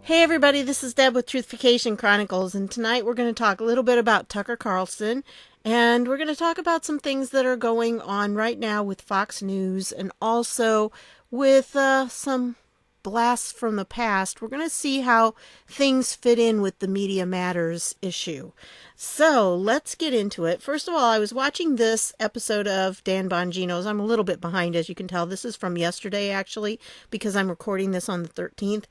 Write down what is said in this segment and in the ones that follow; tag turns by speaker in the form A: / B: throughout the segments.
A: Hey everybody, this is Deb with Truthification Chronicles, and tonight we're going to talk a little bit about Tucker Carlson, and we're going to talk about some things that are going on right now with Fox News, and also with some blasts from the past. We're going to see how things fit in with the Media Matters issue. So let's get into it. First of all, I was watching this episode of Dan Bongino's. I'm a little bit behind, as you can tell. This is from yesterday, actually, because I'm recording this on the 13th.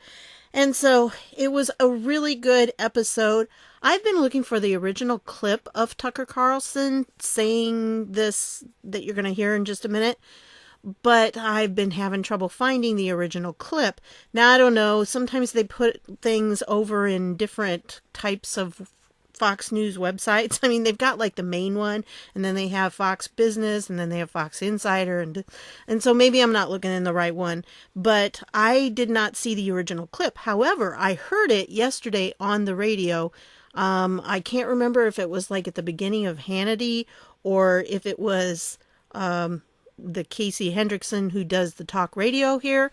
A: And so it was a really good episode. I've been looking for the original clip of Tucker Carlson saying this that you're going to hear in just a minute, but I've been having trouble finding the original clip. Now, I don't know. Sometimes they put things over in different types of Fox News websites. I mean, they've got like the main one, and then they have Fox Business, and then they have Fox Insider, and so maybe I'm not looking in the right one, but I did not see the original clip. However, I heard it yesterday on the radio. I can't remember if it was like at the beginning of Hannity or if it was the Casey Hendrickson who does the talk radio here.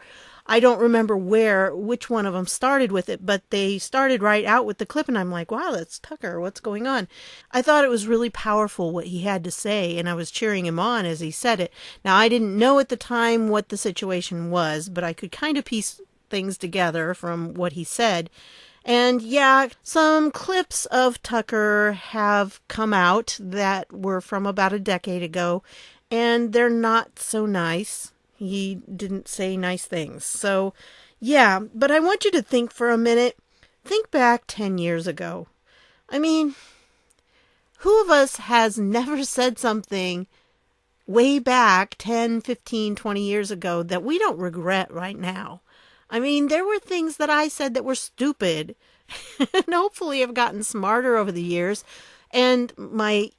A: I don't remember which one of them started with it, but they started right out with the clip, and I'm like, wow, that's Tucker. What's going on? I thought it was really powerful what he had to say, and I was cheering him on as he said it. Now, I didn't know at the time what the situation was, but I could kind of piece things together from what he said. And yeah, some clips of Tucker have come out that were from about a decade ago, and they're not so nice. He didn't say nice things. So, yeah, but I want you to think for a minute. Think back 10 years ago. I mean, who of us has never said something way back 10, 15, 20 years ago that we don't regret right now? I mean, there were things that I said that were stupid. And hopefully I've gotten smarter over the years. And my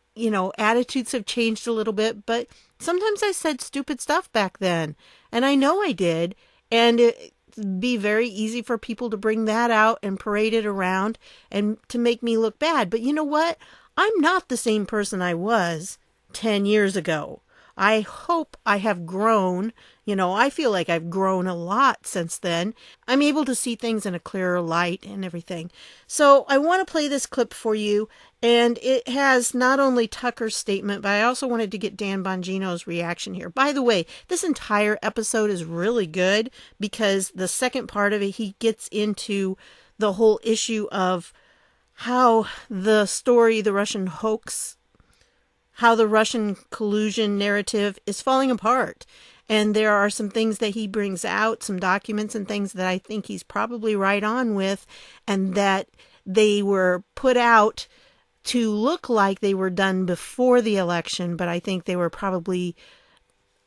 A: attitudes have changed a little bit, but sometimes I said stupid stuff back then, and I know I did, and it'd be very easy for people to bring that out and parade it around and to make me look bad. But you know what? I'm not the same person I was 10 years ago. I hope I have grown. I feel like I've grown a lot since then. I'm able to see things in a clearer light and everything. So I want to play this clip for you. And it has not only Tucker's statement, but I also wanted to get Dan Bongino's reaction here. By the way, this entire episode is really good because the second part of it, he gets into the whole issue of how the story, the Russian hoax, how the Russian collusion narrative is falling apart. And there are some things that he brings out, some documents and things that I think he's probably right on with, and that they were put out to look like they were done before the election, but I think they were probably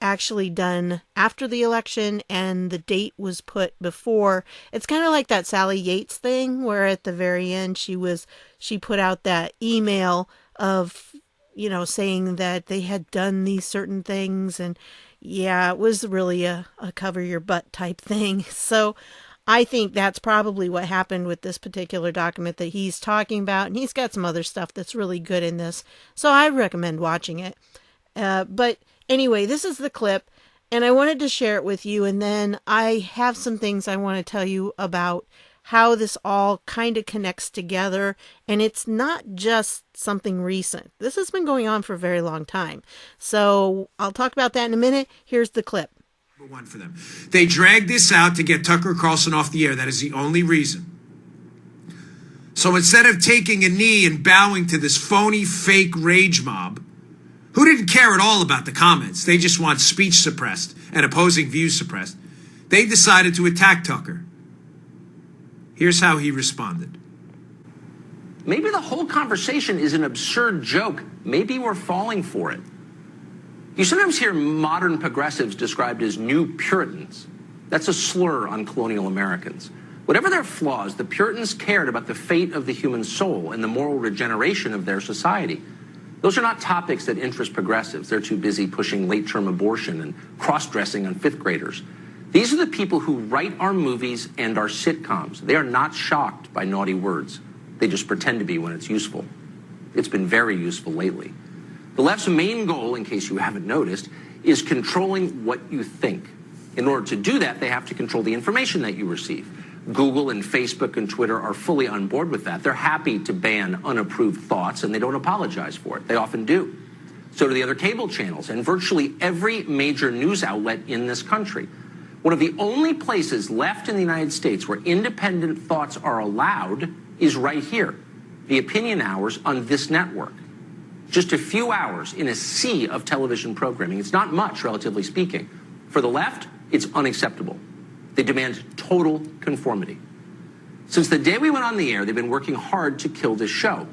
A: actually done after the election, and the date was put before. It's kind of like that Sally Yates thing where at the very end she put out that email of saying that they had done these certain things, and yeah, it was really a cover your butt type thing. So I think that's probably what happened with this particular document that he's talking about. And he's got some other stuff that's really good in this. So I recommend watching it. But anyway, this is the clip. And I wanted to share it with you. And then I have some things I want to tell you about how this all kind of connects together. And it's not just something recent. This has been going on for a very long time. So I'll talk about that in a minute. Here's the clip.
B: One for them. They dragged this out to get Tucker Carlson off the air. That is the only reason. So instead of taking a knee and bowing to this phony, fake rage mob, who didn't care at all about the comments, they just want speech suppressed and opposing views suppressed, they decided to attack Tucker. Here's how he responded.
C: Maybe the whole conversation is an absurd joke. Maybe we're falling for it. You sometimes hear modern progressives described as new Puritans. That's a slur on colonial Americans. Whatever their flaws, the Puritans cared about the fate of the human soul and the moral regeneration of their society. Those are not topics that interest progressives. They're too busy pushing late-term abortion and cross-dressing on fifth graders. These are the people who write our movies and our sitcoms. They are not shocked by naughty words. They just pretend to be when it's useful. It's been very useful lately. The left's main goal, in case you haven't noticed, is controlling what you think. In order to do that, they have to control the information that you receive. Google and Facebook and Twitter are fully on board with that. They're happy to ban unapproved thoughts, and they don't apologize for it. They often do. So do the other cable channels and virtually every major news outlet in this country. One of the only places left in the United States where independent thoughts are allowed is right here, the opinion hours on this network. Just a few hours in a sea of television programming. It's not much, relatively speaking. For the left, it's unacceptable. They demand total conformity. Since the day we went on the air, they've been working hard to kill this show.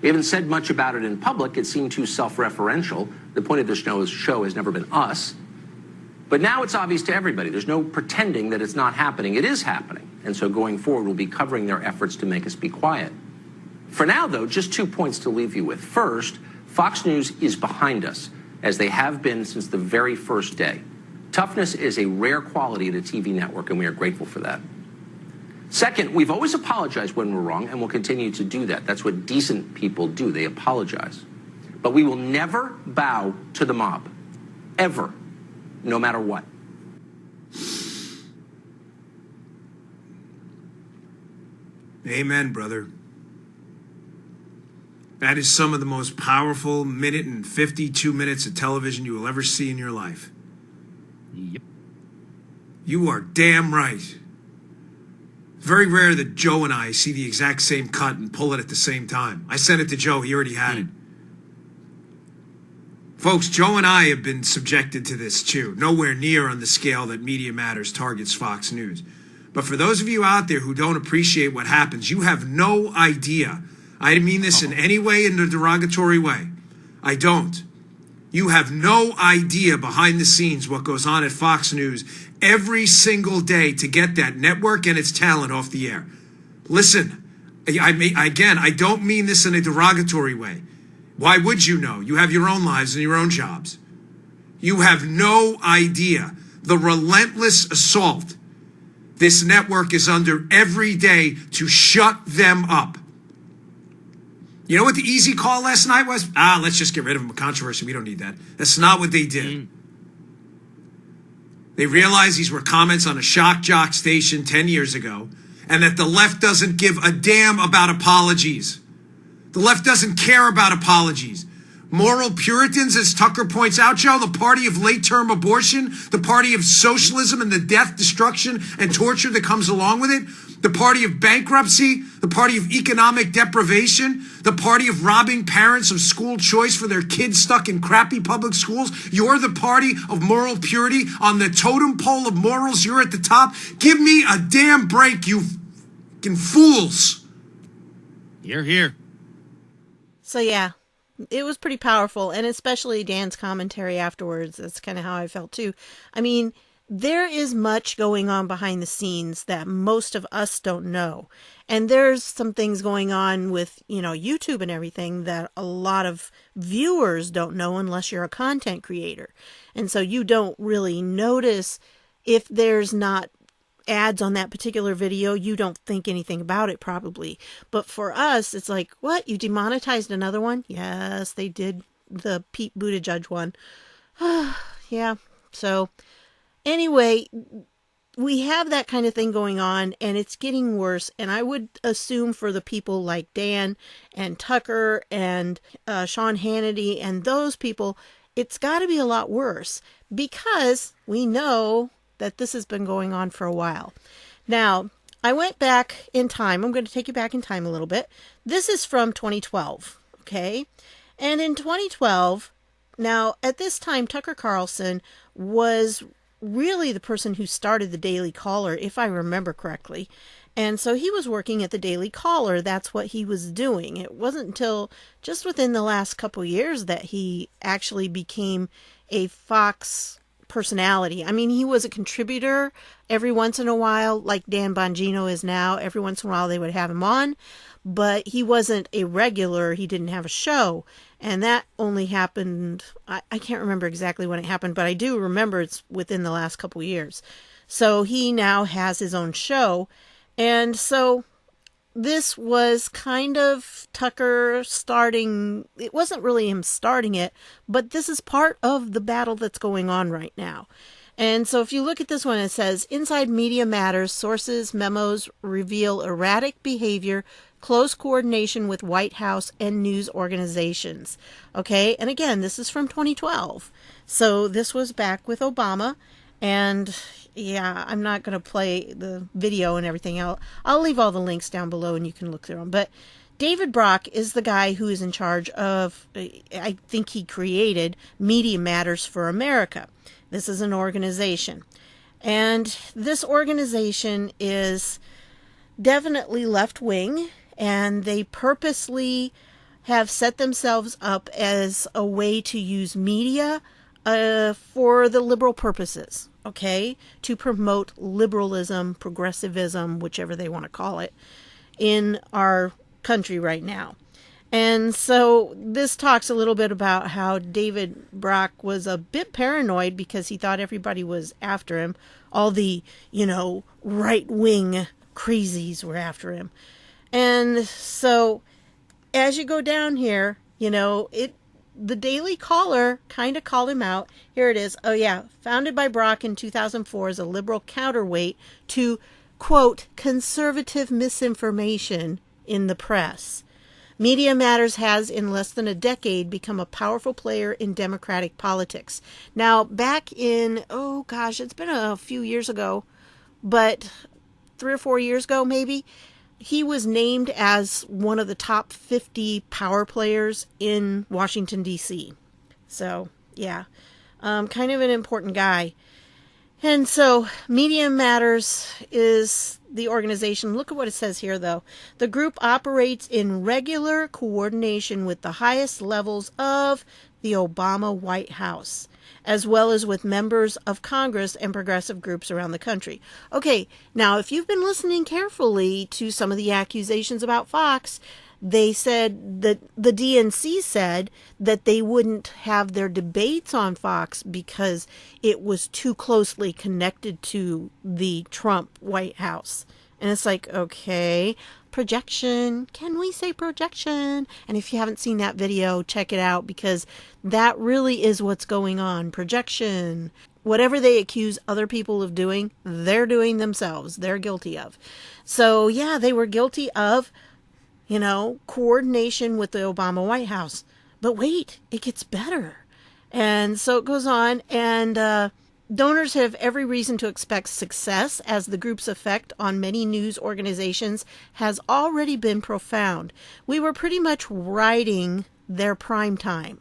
C: We haven't said much about it in public. It seemed too self-referential. The point of this show has never been us. But now it's obvious to everybody. There's no pretending that it's not happening. It is happening. And so going forward, we'll be covering their efforts to make us be quiet. For now, though, just 2 points to leave you with. First, Fox News is behind us, as they have been since the very first day. Toughness is a rare quality at a TV network, and we are grateful for that. Second, we've always apologized when we're wrong, and we'll continue to do that. That's what decent people do. They apologize. But we will never bow to the mob. Ever. No matter what.
B: Amen, brother. That is some of the most powerful minute and 52 minutes of television you will ever see in your life.
D: Yep.
B: You are damn right. Very rare that Joe and I see the exact same cut and pull it at the same time. I sent it to Joe. He already had it. Folks, Joe and I have been subjected to this too. Nowhere near on the scale that Media Matters targets Fox News. But for those of you out there who don't appreciate what happens, you have no idea. I didn't mean this in any way in a derogatory way. I don't. You have no idea behind the scenes what goes on at Fox News every single day to get that network and its talent off the air. Listen, I don't mean this in a derogatory way. Why would you know? You have your own lives and your own jobs. You have no idea the relentless assault this network is under every day to shut them up. You know what the easy call last night was? Let's just get rid of them. Controversy. We don't need that. That's not what they did. They realized these were comments on a shock jock station 10 years ago, and that the left doesn't give a damn about apologies. The left doesn't care about apologies. Moral Puritans, as Tucker points out, Joe, the party of late-term abortion, the party of socialism and the death, destruction, and torture that comes along with it, the party of bankruptcy, the party of economic deprivation, the party of robbing parents of school choice for their kids stuck in crappy public schools. You're the party of moral purity. On the totem pole of morals, you're at the top. Give me a damn break, you fucking fools.
D: You're here.
A: So yeah, it was pretty powerful, and especially Dan's commentary afterwards. That's kind of how I felt too. I mean, there is much going on behind the scenes that most of us don't know. And there's some things going on with, YouTube and everything that a lot of viewers don't know unless you're a content creator. And so you don't really notice if there's not ads on that particular video. You don't think anything about it probably. But for us, it's like, what? You demonetized another one? Yes, they did. The Pete Buttigieg one. Yeah. So anyway, we have that kind of thing going on, and it's getting worse. And I would assume for the people like Dan and Tucker and Sean Hannity and those people, it's got to be a lot worse, because we know that this has been going on for a while. Now, I went back in time. I'm going to take you back in time a little bit. This is from 2012, okay? And in 2012, now at this time, Tucker Carlson was really the person who started the Daily Caller, if I remember correctly. And so he was working at the Daily Caller. That's what he was doing. It wasn't until just within the last couple years that he actually became a Fox personality. I mean, he was a contributor every once in a while, like Dan Bongino is now. Every once in a while they would have him on, but he wasn't a regular. He didn't have a show. And that only happened, I can't remember exactly when it happened, but I do remember it's within the last couple years. So he now has his own show. And so this was kind of Tucker starting. It wasn't really him starting it, but this is part of the battle that's going on right now. And so if you look at this one, it says, Inside Media Matters, sources, memos reveal erratic behavior, close coordination with White House and news organizations. Okay, and again, this is from 2012. So this was back with Obama. And yeah, I'm not going to play the video and everything. I'll leave all the links down below and you can look through them. But David Brock is the guy who is in charge of, I think he created Media Matters for America. This is an organization. And this organization is definitely left-wing, and they purposely have set themselves up as a way to use media for the liberal purposes, okay? To promote liberalism, progressivism, whichever they want to call it, in our country right now. And so this talks a little bit about how David Brock was a bit paranoid because he thought everybody was after him. All the, right-wing crazies were after him. And so as you go down here, the Daily Caller kind of called him out. Here it is. Oh, yeah. Founded by Brock in 2004 as a liberal counterweight to, quote, conservative misinformation in the press. Media Matters has, in less than a decade, become a powerful player in Democratic politics. Now, back in, it's been a few years ago, but 3 or 4 years ago, maybe, he was named as one of the top 50 power players in Washington, D.C. So, yeah, kind of an important guy. And so Media Matters is the organization. Look at what it says here, though. The group operates in regular coordination with the highest levels of the Obama White House, as well as with members of Congress and progressive groups around the country. Okay, now if you've been listening carefully to some of the accusations about Fox, they said that the DNC said that they wouldn't have their debates on Fox because it was too closely connected to the Trump White House. And it's like, okay, projection. Can we say projection? And if you haven't seen that video, check it out because that really is what's going on. Projection. Whatever they accuse other people of doing, they're doing themselves. They're guilty of. So, yeah, they were guilty of coordination with the Obama White House. But wait, it gets better. And so it goes on, and donors have every reason to expect success as the group's effect on many news organizations has already been profound. We were pretty much riding their prime time.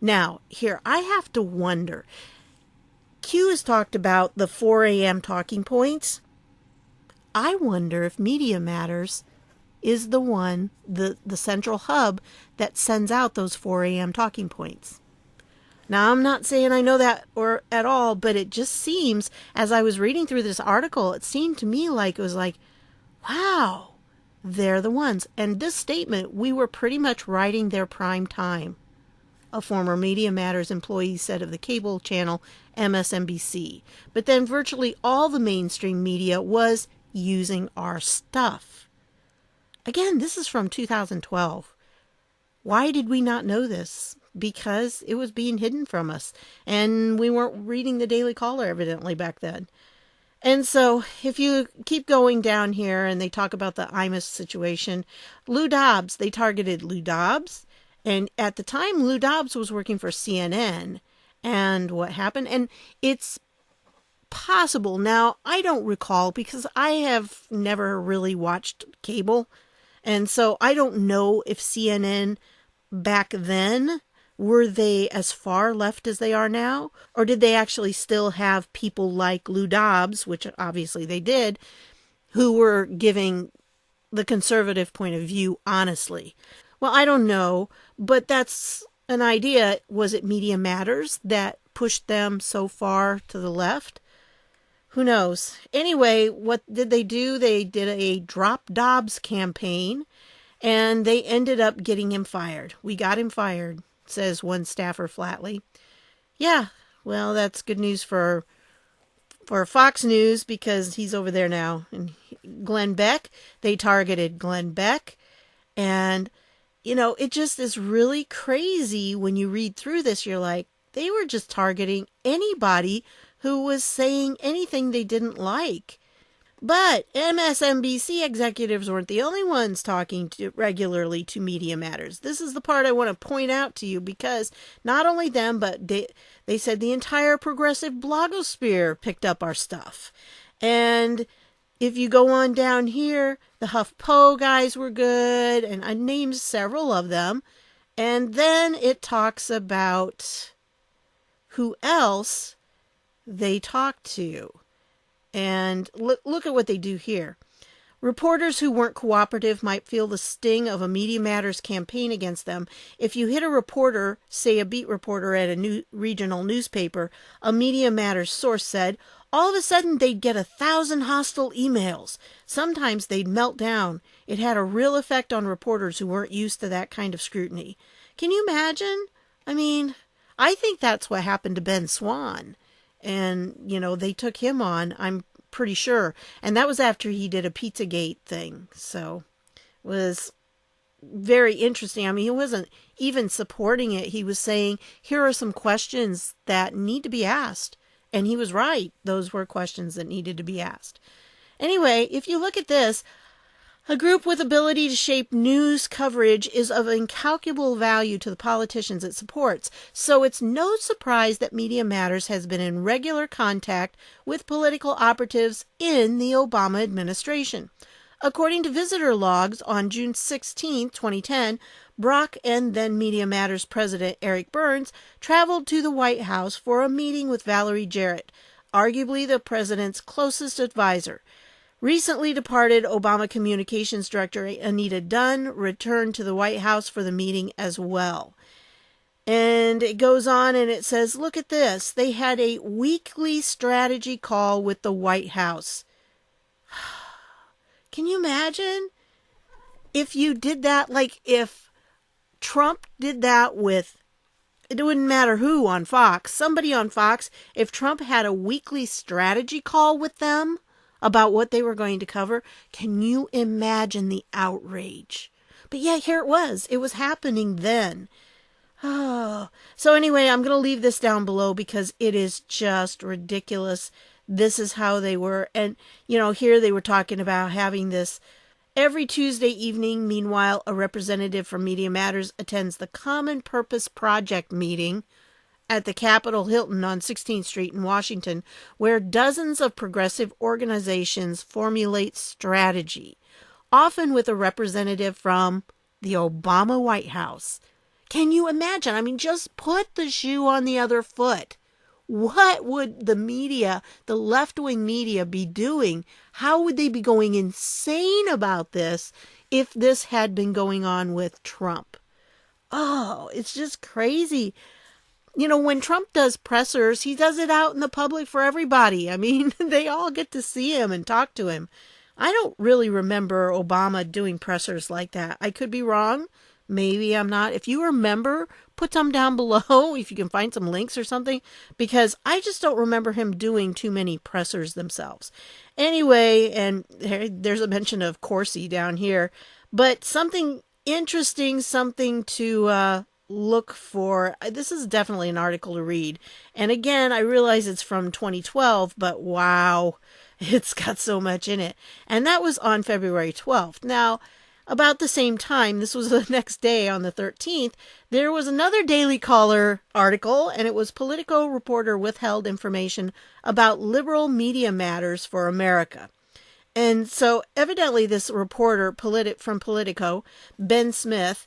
A: Now, here, I have to wonder. Q has talked about the 4 a.m. talking points. I wonder if Media Matters is the one, the central hub that sends out those 4 a.m. talking points. Now, I'm not saying I know that or at all, but it just seems, as I was reading through this article, it seemed to me like it was like, wow, they're the ones. And this statement, we were pretty much riding their prime time, a former Media Matters employee said of the cable channel MSNBC. But then virtually all the mainstream media was using our stuff. Again, this is from 2012. Why did we not know this? Because it was being hidden from us. And we weren't reading the Daily Caller evidently back then. And so if you keep going down here and they talk about the Imus situation, Lou Dobbs, they targeted Lou Dobbs. And at the time, Lou Dobbs was working for CNN. And what happened? And it's possible. Now, I don't recall because I have never really watched cable. And so I don't know if CNN back then, were they as far left as they are now? Or did they actually still have people like Lou Dobbs, which obviously they did, who were giving the conservative point of view honestly? Well, I don't know, but that's an idea. Was it Media Matters that pushed them so far to the left? Who knows? Anyway, what did they do? They did a Drop Dobbs campaign, and they ended up getting him fired. We got him fired, says one staffer flatly. Yeah, well, that's good news for Fox News because he's over there now. And Glenn Beck, they targeted Glenn Beck. And, it just is really crazy when you read through this. You're like, they were just targeting anybody who was saying anything they didn't like. But MSNBC executives weren't the only ones talking regularly to Media Matters. This is the part I want to point out to you, because not only them, but they said the entire progressive blogosphere picked up our stuff. And if you go on down here, the HuffPo guys were good, and I named several of them. And then it talks about who else they talked to. And look at what they do here. Reporters who weren't cooperative might feel the sting of a Media Matters campaign against them. If you hit a reporter, say a beat reporter at a regional newspaper, a Media Matters source said, all of a sudden they'd get 1,000 hostile emails. Sometimes they'd melt down. It had a real effect on reporters who weren't used to that kind of scrutiny. Can you imagine? I mean, I think that's what happened to Ben Swann. And, they took him on, I'm pretty sure. And that was after he did a Pizzagate thing. So it was very interesting. I mean, he wasn't even supporting it. He was saying, here are some questions that need to be asked. And he was right. Those were questions that needed to be asked. Anyway, if you look at this, a group with ability to shape news coverage is of incalculable value to the politicians it supports. So it's no surprise that Media Matters has been in regular contact with political operatives in the Obama administration. According to visitor logs on June 16, 2010, Brock and then Media Matters President Eric Burns traveled to the White House for a meeting with Valerie Jarrett, arguably the president's closest advisor. Recently departed Obama Communications Director Anita Dunn returned to the White House for the meeting as well. And it goes on and it says, look at this. They had a weekly strategy call with the White House. Can you imagine if you did that? Like if Trump did that with, it wouldn't matter who on Fox, somebody on Fox, if Trump had a weekly strategy call with them about what they were going to cover, can you imagine the outrage? But yeah, here it was. It was happening then. Oh. So anyway, I'm going to leave this down below because it is just ridiculous. This is how they were. And, here they were talking about having this every Tuesday evening. Meanwhile, a representative from Media Matters attends the Common Purpose Project meeting at the Capitol Hilton on 16th Street in Washington, where dozens of progressive organizations formulate strategy, often with a representative from the Obama White House. Can you imagine? I mean, just put the shoe on the other foot. What would the media, the left-wing media, be doing? How would they be going insane about this if this had been going on with Trump? Oh, it's just crazy. When Trump does pressers, he does it out in the public for everybody. I mean, they all get to see him and talk to him. I don't really remember Obama doing pressers like that. I could be wrong. Maybe I'm not. If you remember, put some down below if you can find some links or something, because I just don't remember him doing too many pressers themselves. Anyway, and there's a mention of Corsi down here, but something interesting, something to look for. This is definitely an article to read. And again, I realize it's from 2012, but wow, it's got so much in it. And that was on February 12th. Now, about the same time, this was the next day on the 13th, there was another Daily Caller article, and it was Politico reporter withheld information about liberal media matters for America. And so evidently this reporter from Politico, Ben Smith,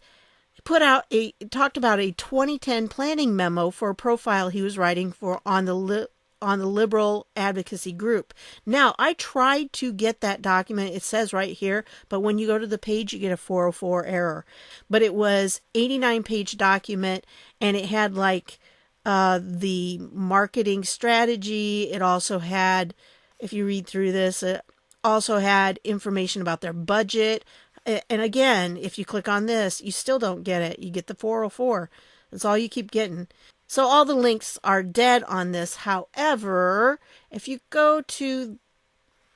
A: talked about a 2010 planning memo for a profile he was writing for on the liberal advocacy group. Now, I tried to get that document. It says right here, but when you go to the page, you get a 404 error. But it was 89-page document, and it had the marketing strategy. It also had, if you read through this, it also had information about their budget. And again, if you click on this, you still don't get it. You get the 404. That's all you keep getting. So all the links are dead on this. However, if you go to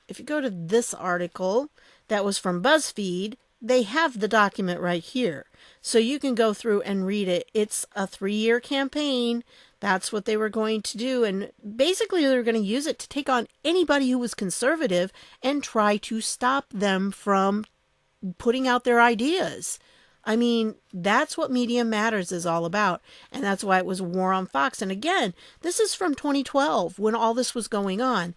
A: this article that was from Buzzfeed, they have the document right here. So you can go through and read it. It's a 3-year campaign. That's what they were going to do. And basically, they were going to use it to take on anybody who was conservative and try to stop them from putting out their ideas. I mean, that's what Media Matters is all about. And that's why it was war on Fox. And again, this is from 2012 when all this was going on.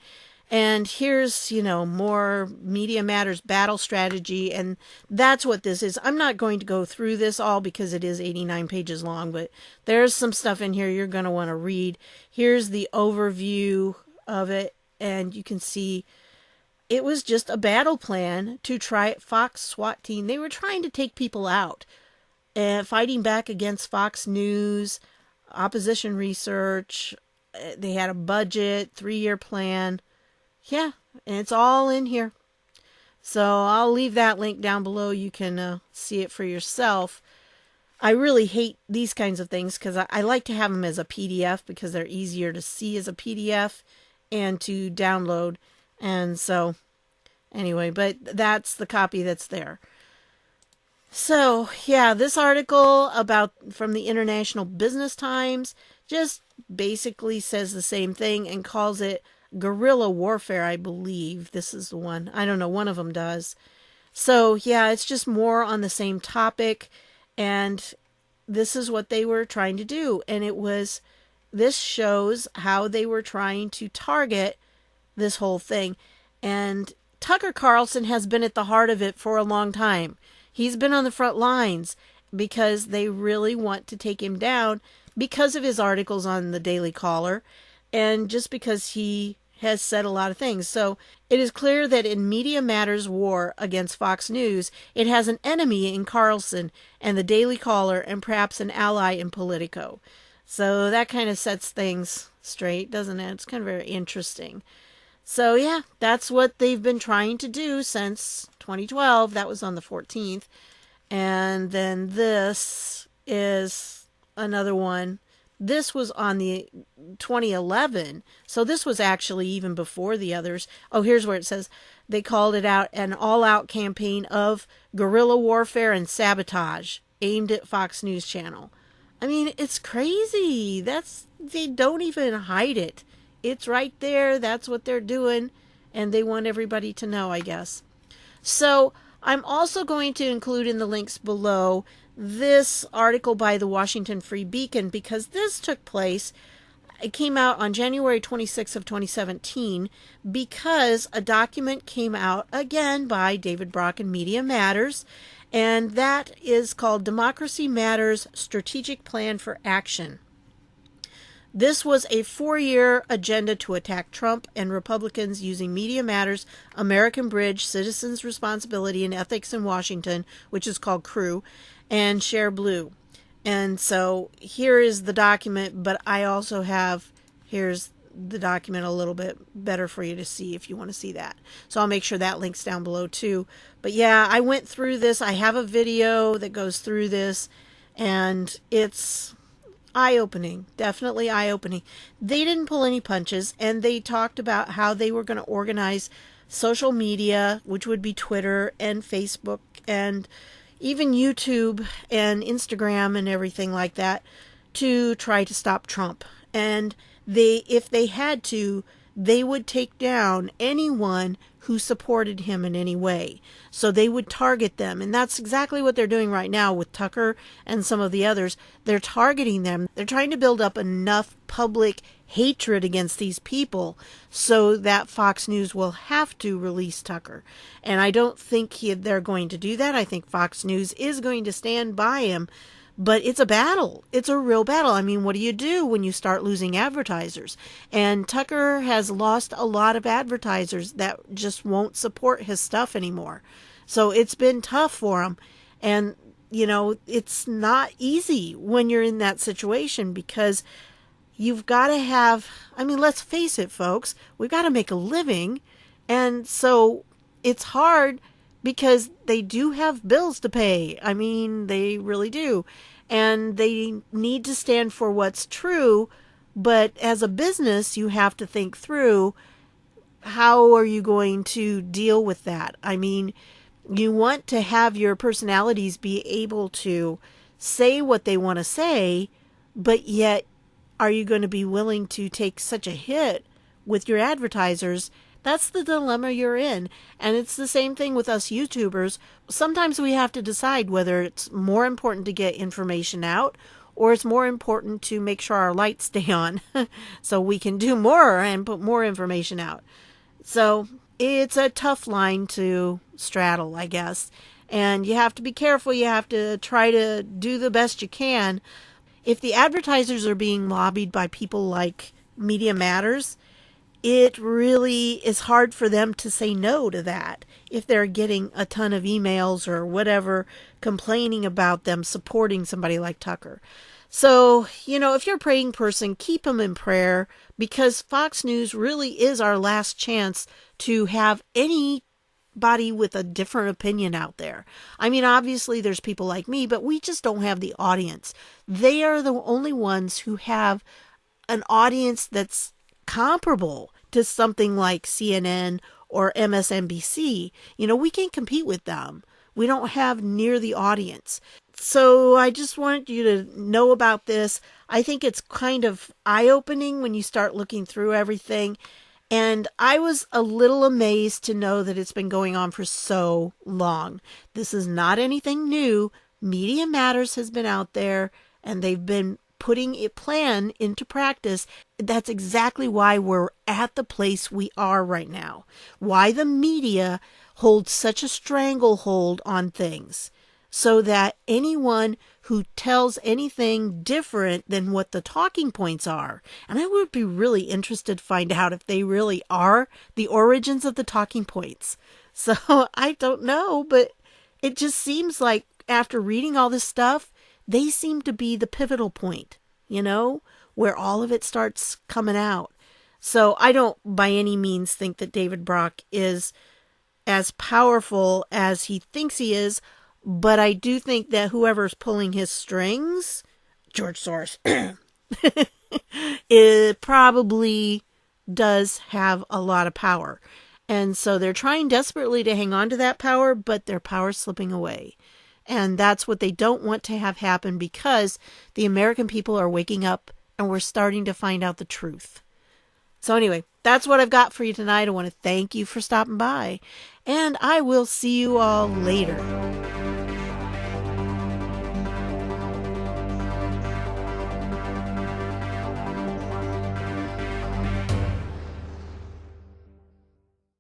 A: And here's, more Media Matters battle strategy. And that's what this is. I'm not going to go through this all because it is 89 pages long, but there's some stuff in here you're going to want to read. Here's the overview of it. And you can see it was just a battle plan to try Fox SWAT team. They were trying to take people out, fighting back against Fox News, opposition research. They had a budget, 3-year plan. Yeah, and it's all in here. So I'll leave that link down below. You can see it for yourself. I really hate these kinds of things because I like to have them as a PDF because they're easier to see as a PDF and to download. And so, anyway, but that's the copy that's there. So, yeah, this article from the International Business Times just basically says the same thing and calls it guerrilla warfare, I believe. This is the one. I don't know. One of them does. So, yeah, it's just more on the same topic. And this is what they were trying to do. And this shows how they were trying to target this whole thing. And Tucker Carlson has been at the heart of it for a long time. He's been on the front lines because they really want to take him down because of his articles on the Daily Caller and just because he has said a lot of things. So it is clear that in Media Matters' war against Fox News, it has an enemy in Carlson and the Daily Caller and perhaps an ally in Politico. So that kind of sets things straight, doesn't it? It's kind of very interesting. So yeah, that's what they've been trying to do since 2012. That was on the 14th. And then this is another one. This was on the 2011. So this was actually even before the others. Oh, here's where it says they called it out an all-out campaign of guerrilla warfare and sabotage aimed at Fox News Channel. I mean, it's crazy. They don't even hide it. It's right there. That's what they're doing. And they want everybody to know, I guess. So I'm also going to include in the links below this article by the Washington Free Beacon because this took place. It came out on January 26th of 2017 because a document came out again by David Brock and Media Matters. And that is called Democracy Matters Strategic Plan for Action. This was a 4-year agenda to attack Trump and Republicans using Media Matters, American Bridge, Citizens' Responsibility and Ethics in Washington, which is called CREW, and Share Blue. And so here is the document, but I also here's the document a little bit better for you to see if you want to see that. So I'll make sure that link's down below too. But yeah, I went through this. I have a video that goes through this, and it's eye-opening, definitely eye-opening. They didn't pull any punches, and they talked about how they were going to organize social media, which would be Twitter and Facebook and even YouTube and Instagram and everything like that, to try to stop Trump. And if they had to, they would take down anyone who supported him in any way. So they would target them. And that's exactly what they're doing right now with Tucker and some of the others. They're targeting them. They're trying to build up enough public hatred against these people so that Fox News will have to release Tucker. And I don't think they're going to do that. I think Fox News is going to stand by him. But it's a battle. It's a real battle. I mean, what do you do when you start losing advertisers? And Tucker has lost a lot of advertisers that just won't support his stuff anymore. So it's been tough for him. And, it's not easy when you're in that situation because you've got to have, let's face it, folks, we've got to make a living. And so it's hard because they do have bills to pay. They really do. And they need to stand for what's true. But as a business, you have to think through, how are you going to deal with that? You want to have your personalities be able to say what they want to say, but yet are you going to be willing to take such a hit with your advertisers? That's the dilemma you're in. And it's the same thing with us YouTubers. Sometimes we have to decide whether it's more important to get information out or it's more important to make sure our lights stay on so we can do more and put more information out. So it's a tough line to straddle, I guess. And you have to be careful. You have to try to do the best you can. If the advertisers are being lobbied by people like Media Matters, it really is hard for them to say no to that if they're getting a ton of emails or whatever complaining about them supporting somebody like Tucker. So, if you're a praying person, keep them in prayer, because Fox News really is our last chance to have anybody with a different opinion out there. I mean, obviously there's people like me, but we just don't have the audience. They are the only ones who have an audience that's comparable to something like CNN or MSNBC. We can't compete with them. We don't have near the audience. So I just wanted you to know about this. I think it's kind of eye-opening when you start looking through everything. And I was a little amazed to know that it's been going on for so long. This is not anything new. Media Matters has been out there, and they've been putting a plan into practice. That's exactly why we're at the place we are right now. Why the media holds such a stranglehold on things, so that anyone who tells anything different than what the talking points are, and I would be really interested to find out if they really are the origins of the talking points. So I don't know, but it just seems like after reading all this stuff, they seem to be the pivotal point, where all of it starts coming out. So I don't by any means think that David Brock is as powerful as he thinks he is, but I do think that whoever's pulling his strings, George Soros, it probably does have a lot of power. And so they're trying desperately to hang on to that power, but their power's slipping away. And that's what they don't want to have happen, because the American people are waking up and we're starting to find out the truth. So anyway, that's what I've got for you tonight. I want to thank you for stopping by, and I will see you all later.